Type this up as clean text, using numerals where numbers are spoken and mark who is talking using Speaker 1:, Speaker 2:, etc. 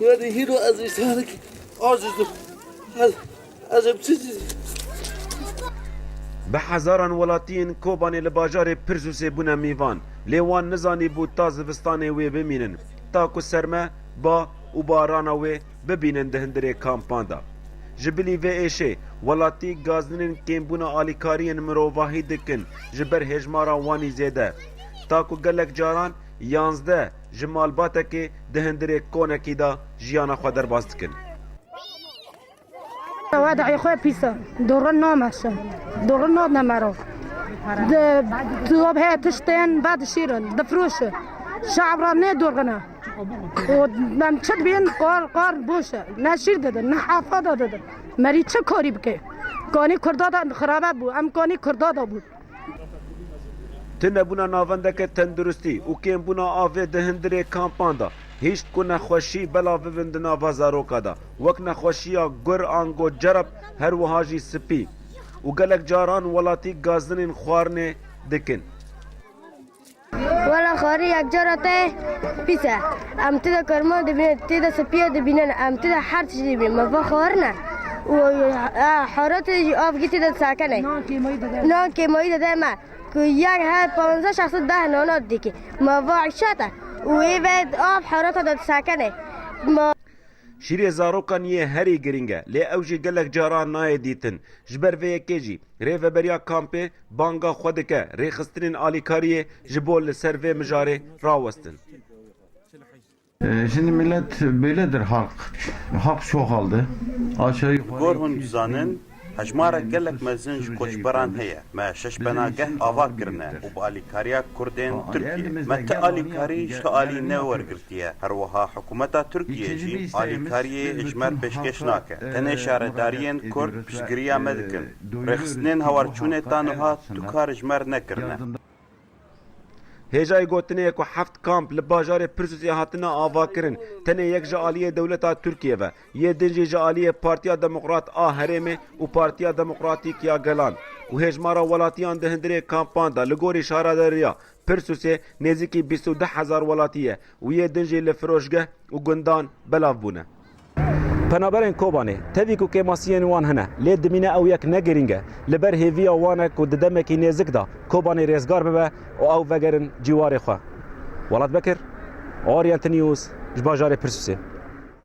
Speaker 1: هذه هيرو ازش هذيك عاجز عجب چیزی
Speaker 2: به هزاران ولاتین کوبانی لباجار پرسوسی بونه میوان لیوان نزانی بود تا زوستانه وی بمینن تا کو سرمه با و باران وی ببینن دهندره کامپاندا جبلی و ایشه ولاتی گازنین کمبونا آلیکارین مروواهی دکن جبر هجمارا وانی زیده تا کو گلک جاران 11 جمالباته که دهندره کونکی دا جیانا خود در باز دکن
Speaker 3: وادعي خويا بيسا دورنا ماشا دورنا نمرو دوب هي تشتين بعد شيرن دفروش شعب راني دورنا ونم تشد بين قار بوشه نشير دد نحافظ دد مري چه کاری بکه کانی کرداد خرابه بو ام کانی کرداد بود
Speaker 2: تنبونا ناوندک تندرستی و کم بونا آوه دهندره کامپاندا هیچ کو نخوشی بلا ویند ناوا زاروکا دا وک نخوشیا گر آنگو جرب هر وهاجی سپی و گلک جاران ولاتی گازنین خوارنه دکن
Speaker 4: ولا خاري يجرته بيسا ام تدا كرمو دبين تدا سبيا دبين ام تدا حرت دبين ما فخورنا و حارات اف گیتی داد ساکنه نه که مایی داده ما که یک هر 15 شخص 10 نانات دیگه ما واعشاته و ایوید آب حارات داد ساکنه
Speaker 2: شیری زاروکان یه هری گرینگه لی اوجی گلک جاران نای دیتن جبر وی کیجی ریو بریا کامپه بانگا خودکه ریخسترین آلیکاریه جبول سر وی مجاره راوستن
Speaker 5: Şimdi millet böyledir halk. Halk çok aldı. Aşağı yukarı.
Speaker 6: Gorhun zanen hejmara gelek mezinj koçbaran heye. Me şeş benageh ava kirne u alikariya Kurdên Türkiye. Me te alikari ji alî ne wergirtiye. Her wiha hikûmeta Tirkiye jî alikariyê ejmer pêşkêş nake. Tenê şaredariyên Kurd piştgiriya me dikin. Rêxistinên hewarçûnê tan wiha tu kar ji me nekirine.
Speaker 2: هجای گوتنه کو هفت کامپ لباجار پرسوسی هاتنا آوا کرن تنه یک جالیه دولتا ترکیه و یه دنجی جالیه پارتیا دموکرات آ هرمه و پارتیا دموکراتیک یا گلان و هجمارا ولاتیان دهندره کامپان دا لگوری شارداریا پرسوسی نزدیکی 22000 ولاتیه و یه دنجی لفروشگه و گندان بلاف بونه پنابرین کوبانه تاوی کو کماسیین وان هنه لی دمینه او یک نگرینگه لبر هیویا وانه کو ددمکی نزک دا کوبانه ریزگار ببه و او وگرن جوار خواه ولاد بکر اورینت نیوز جباجار پرسوسی